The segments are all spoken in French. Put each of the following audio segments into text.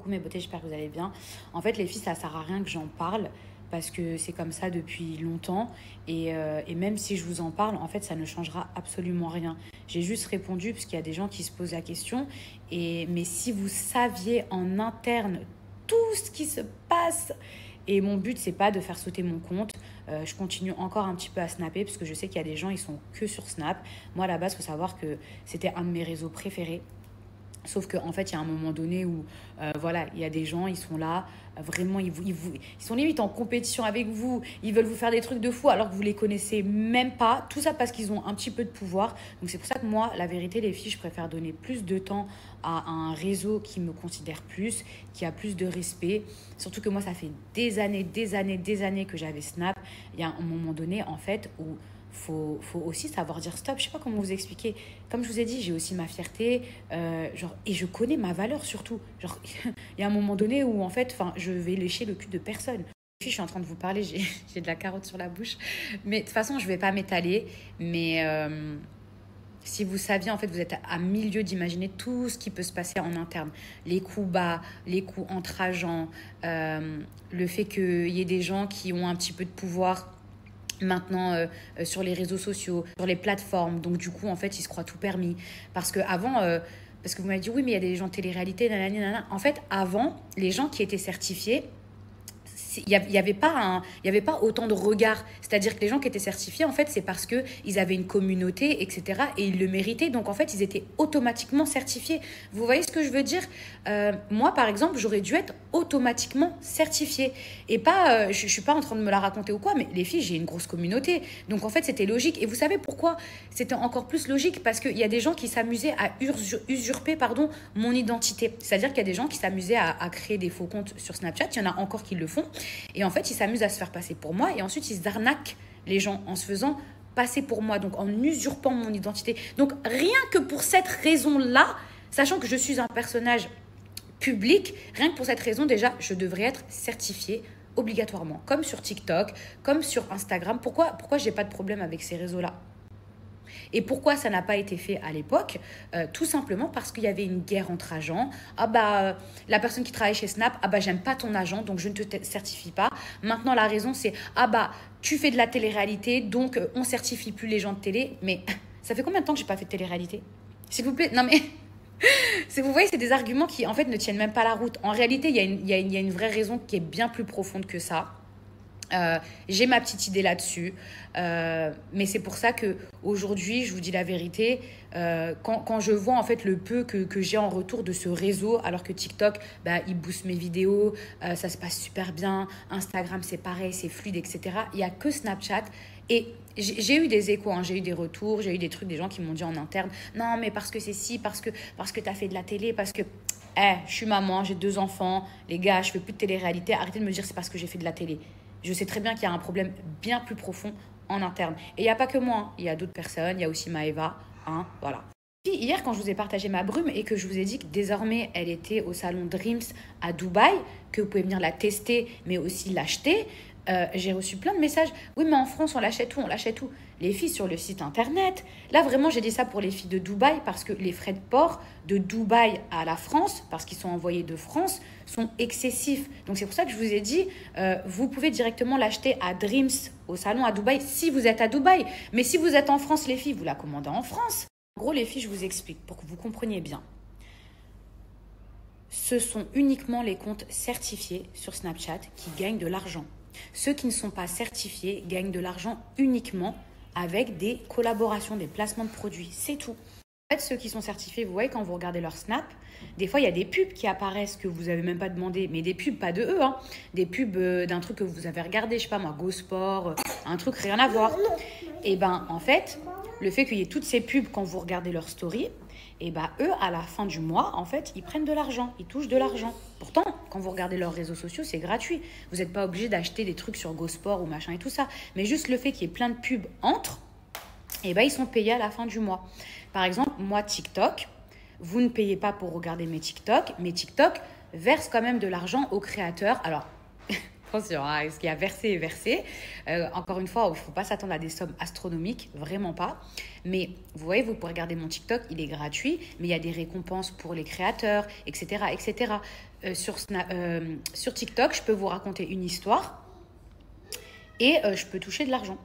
Coucou mes beautés, j'espère que vous allez bien. En fait, les filles, ça sert à rien que j'en parle parce que c'est comme ça depuis longtemps et même si je vous en parle, en fait, ça ne changera absolument rien. J'ai juste répondu parce qu'il y a des gens qui se posent la question mais si vous saviez en interne tout ce qui se passe et mon but, c'est pas de faire sauter mon compte. Je continue encore un petit peu à snapper parce que je sais qu'il y a des gens, ils sont que sur Snap. Moi, à la base, il faut savoir que c'était un de mes réseaux préférés. Sauf qu'en fait, il y a un moment donné où, voilà, il y a des gens, ils sont là, vraiment, ils sont limite en compétition avec vous. Ils veulent vous faire des trucs de fou alors que vous les connaissez même pas. Tout ça parce qu'ils ont un petit peu de pouvoir. Donc, c'est pour ça que moi, la vérité, les filles, je préfère donner plus de temps à un réseau qui me considère plus, qui a plus de respect. Surtout que moi, ça fait des années que j'avais Snap. Il y a un moment donné, en fait, où faut aussi savoir dire stop. Je sais pas comment vous expliquer. Comme je vous ai dit, j'ai aussi ma fierté, et je connais ma valeur surtout. Genre, il y a un moment donné où en fait, je vais lécher le cul de personne. Je suis en train de vous parler, j'ai de la carotte sur la bouche. Mais de toute façon, je vais pas m'étaler. Mais si vous saviez, en fait, vous êtes à milieu d'imaginer tout ce qui peut se passer en interne. Les coups bas, les coups entre agents, le fait qu'il y ait des gens qui ont un petit peu de pouvoir maintenant sur les réseaux sociaux, sur les plateformes. Donc du coup, en fait, ils se croient tout permis. Parce que avant, parce que vous m'avez dit, oui, mais il y a des gens de télé-réalité, nanani, nanana. En fait, avant, les gens qui étaient certifiés, il n'y avait pas autant de regards. C'est-à-dire que les gens qui étaient certifiés, en fait, c'est parce qu'ils avaient une communauté, etc. Et ils le méritaient. Donc, en fait, ils étaient automatiquement certifiés. Vous voyez ce que je veux dire? Moi, par exemple, j'aurais dû être automatiquement certifiée. Et pas, je ne suis pas en train de me la raconter ou quoi, mais les filles, j'ai une grosse communauté. Donc, en fait, c'était logique. Et vous savez pourquoi c'était encore plus logique? Parce qu'il y a des gens qui s'amusaient à usurper mon identité. C'est-à-dire qu'il y a des gens qui s'amusaient à créer des faux comptes sur Snapchat. Il y en a encore qui le font. Et en fait, ils s'amusent à se faire passer pour moi et ensuite, ils arnaquent les gens en se faisant passer pour moi, donc en usurpant mon identité. Donc, rien que pour cette raison-là, sachant que je suis un personnage public, rien que pour cette raison, déjà, je devrais être certifiée obligatoirement, comme sur TikTok, comme sur Instagram. Pourquoi j'ai pas de problème avec ces réseaux-là? Et pourquoi ça n'a pas été fait à l'époque? Tout simplement parce qu'il y avait une guerre entre agents. Ah bah, la personne qui travaille chez Snap, ah bah, j'aime pas ton agent, donc je ne te certifie pas. Maintenant, la raison, c'est, ah bah, tu fais de la télé-réalité, donc on certifie plus les gens de télé. Mais ça fait combien de temps que j'ai pas fait de télé-réalité? S'il vous plaît, non mais... Vous voyez, c'est des arguments qui, en fait, ne tiennent même pas la route. En réalité, il y a une vraie raison qui est bien plus profonde que ça. J'ai ma petite idée là-dessus, mais c'est pour ça que aujourd'hui, je vous dis la vérité, quand je vois en fait le peu que j'ai en retour de ce réseau, alors que TikTok, bah, il booste mes vidéos, ça se passe super bien, Instagram c'est pareil, c'est fluide, etc. Il n'y a que Snapchat. Et j'ai eu des échos, hein, j'ai eu des retours, j'ai eu des trucs, des gens qui m'ont dit en interne, non mais parce que c'est si, parce que tu as fait de la télé, parce que je suis maman, j'ai 2 enfants, les gars, je fais plus de télé-réalité, arrêtez de me dire c'est parce que j'ai fait de la télé. Je sais très bien qu'il y a un problème bien plus profond en interne. Et il n'y a pas que moi, hein. Il y a d'autres personnes, il y a aussi Maëva, hein, voilà. Hier, quand je vous ai partagé ma brume et que je vous ai dit que désormais, elle était au salon Dreams à Dubaï, que vous pouvez venir la tester, mais aussi l'acheter, j'ai reçu plein de messages. Oui, mais en France, on l'achète où? On l'achète où? Les filles sur le site internet. Là, vraiment, j'ai dit ça pour les filles de Dubaï parce que les frais de port de Dubaï à la France, parce qu'ils sont envoyés de France, sont excessifs. Donc, c'est pour ça que je vous ai dit, vous pouvez directement l'acheter à Dreams, au salon à Dubaï, si vous êtes à Dubaï. Mais si vous êtes en France, les filles, vous la commandez en France. En gros, les filles, je vous explique pour que vous compreniez bien. Ce sont uniquement les comptes certifiés sur Snapchat qui gagnent de l'argent. Ceux qui ne sont pas certifiés gagnent de l'argent uniquement avec des collaborations, des placements de produits. C'est tout. En fait, ceux qui sont certifiés, vous voyez, quand vous regardez leur Snap, des fois, il y a des pubs qui apparaissent que vous n'avez même pas demandé, mais des pubs, pas de eux, hein, des pubs d'un truc que vous avez regardé, je sais pas moi, Go Sport, un truc rien à voir. Et ben, en fait, le fait qu'il y ait toutes ces pubs quand vous regardez leur story, et ben eux, à la fin du mois, en fait, ils prennent de l'argent, ils touchent de l'argent. Pourtant, quand vous regardez leurs réseaux sociaux, c'est gratuit. Vous n'êtes pas obligé d'acheter des trucs sur Go Sport ou machin et tout ça. Mais juste le fait qu'il y ait plein de pubs entre, et ben ils sont payés à la fin du mois. Par exemple, moi, TikTok, vous ne payez pas pour regarder mes TikTok verse quand même de l'argent aux créateurs. Alors, Attention, hein, ce qui a versé est versé. Encore une fois, il ne faut pas s'attendre à des sommes astronomiques, vraiment pas. Mais vous voyez, vous pouvez regarder mon TikTok, il est gratuit, mais il y a des récompenses pour les créateurs, etc. etc. Sur TikTok, je peux vous raconter une histoire et je peux toucher de l'argent.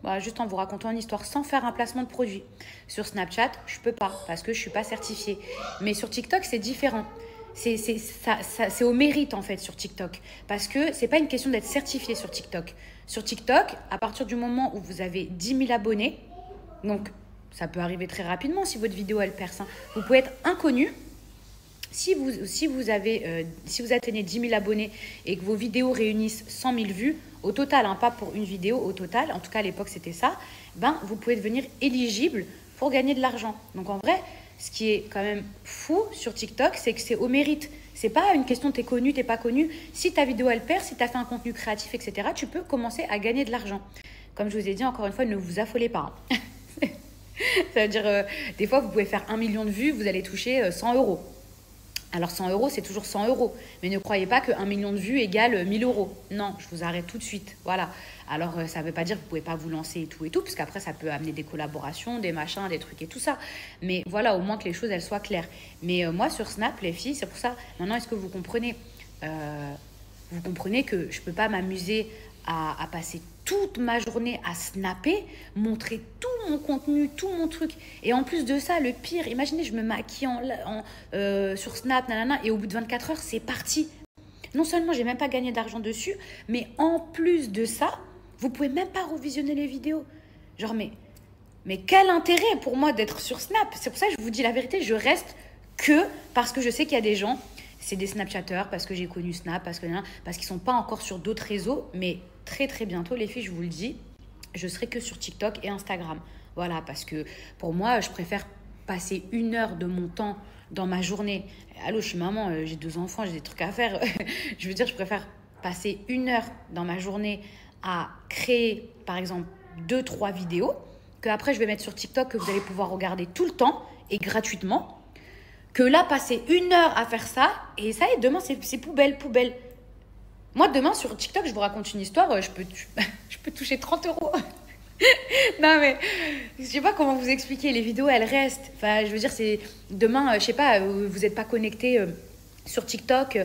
Voilà, juste en vous racontant une histoire sans faire un placement de produit. Sur Snapchat, je peux pas parce que je suis pas certifiée. Mais sur TikTok, c'est différent. C'est au mérite en fait sur TikTok. Parce que c'est pas une question d'être certifié sur TikTok. Sur TikTok, à partir du moment où vous avez 10 000 abonnés, donc ça peut arriver très rapidement si votre vidéo elle perce. Hein. Vous pouvez être inconnu. Si vous atteignez 10 000 abonnés et que vos vidéos réunissent 100 000 vues, au total, hein, pas pour une vidéo, au total, en tout cas à l'époque c'était ça, ben, vous pouvez devenir éligible pour gagner de l'argent. Donc en vrai, ce qui est quand même fou sur TikTok, c'est que c'est au mérite. C'est pas une question t'es connu, t'es pas connu. Si ta vidéo elle perce, si tu as fait un contenu créatif, etc., tu peux commencer à gagner de l'argent. Comme je vous ai dit, encore une fois, ne vous affolez pas. Hein. Ça veut dire, des fois, vous pouvez faire 1 million de vues, vous allez toucher 100 euros. Alors 100 euros, c'est toujours 100 euros. Mais ne croyez pas que 1 million de vues égale 1000 euros. Non, je vous arrête tout de suite. Voilà. Alors ça ne veut pas dire que vous ne pouvez pas vous lancer et tout, parce qu'après ça peut amener des collaborations, des machins, des trucs et tout ça. Mais voilà, au moins que les choses, elles soient claires. Mais moi, sur Snap, les filles, c'est pour ça. Maintenant, est-ce que vous comprenez Vous comprenez que je ne peux pas m'amuser à passer toute ma journée à snapper, montrer tout mon contenu, tout mon truc. Et en plus de ça, le pire, imaginez, je me maquille sur Snap, nanana, et au bout de 24 heures, c'est parti. Non seulement j'ai même pas gagné d'argent dessus, mais en plus de ça, vous pouvez même pas revisionner les vidéos. Genre, mais quel intérêt pour moi d'être sur Snap? C'est pour ça que je vous dis la vérité, je reste que parce que je sais qu'il y a des gens, c'est des Snapchatters, parce que j'ai connu Snap, parce qu'ils ne sont pas encore sur d'autres réseaux, mais très très bientôt, les filles, je vous le dis, je serai que sur TikTok et Instagram. Voilà, parce que pour moi, je préfère passer 1 heure de mon temps dans ma journée. Allô, je suis maman, j'ai 2 enfants, j'ai des trucs à faire. Je veux dire, je préfère passer 1 heure dans ma journée à créer, par exemple, 2-3 vidéos, que après je vais mettre sur TikTok, que vous allez pouvoir regarder tout le temps et gratuitement, que là, passer 1 heure à faire ça, et ça y est, demain, c'est poubelle. Moi, demain, sur TikTok, je vous raconte une histoire, je peux toucher 30 euros. Non, mais je sais pas comment vous expliquer. Les vidéos, elles restent. Enfin, je veux dire, c'est demain, je sais pas, vous n'êtes pas connecté sur TikTok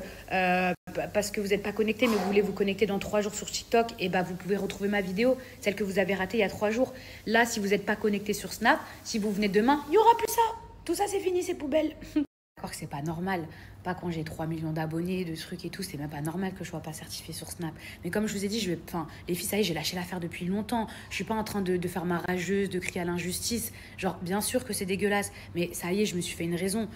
parce que vous n'êtes pas connecté, mais vous voulez vous connecter dans 3 jours sur TikTok, et bah, vous pouvez retrouver ma vidéo, celle que vous avez ratée il y a 3 jours. Là, si vous n'êtes pas connecté sur Snap, si vous venez demain, il n'y aura plus ça. Tout ça, c'est fini, c'est poubelle. D'accord que c'est pas normal. Pas quand j'ai 3 millions d'abonnés, de trucs et tout, c'est même pas normal que je sois pas certifiée sur Snap. Mais comme je vous ai dit, les filles, ça y est, j'ai lâché l'affaire depuis longtemps. Je suis pas en train de faire ma rageuse, de crier à l'injustice. Genre, bien sûr que c'est dégueulasse, mais ça y est, je me suis fait une raison.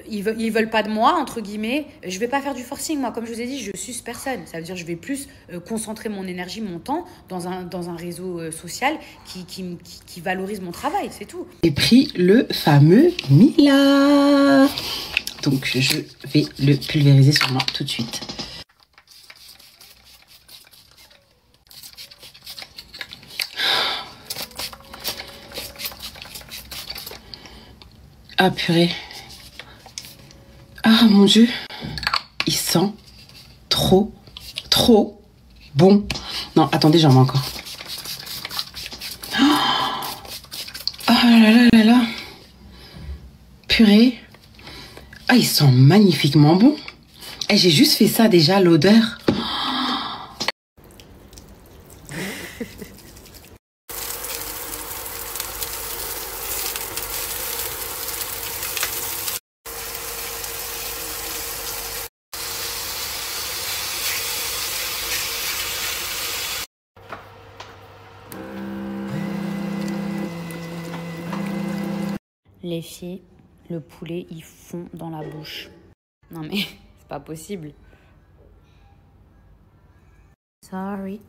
Ils veulent pas de moi, entre guillemets. Je vais pas faire du forcing, moi. Comme je vous ai dit, je suce personne. Ça veut dire que je vais plus concentrer mon énergie, mon temps dans un réseau social qui valorise mon travail, c'est tout. J'ai pris le fameux Mila. Donc, je vais le pulvériser sur moi tout de suite. Ah, purée. Ah, mon Dieu. Il sent trop bon. Non, attendez, j'en mets encore. Ah là là. Purée. Ah, il sent magnifiquement bon. Et j'ai juste fait ça déjà, l'odeur. Les filles, le poulet, il fond dans la bouche. Non mais, c'est pas possible. Sorry.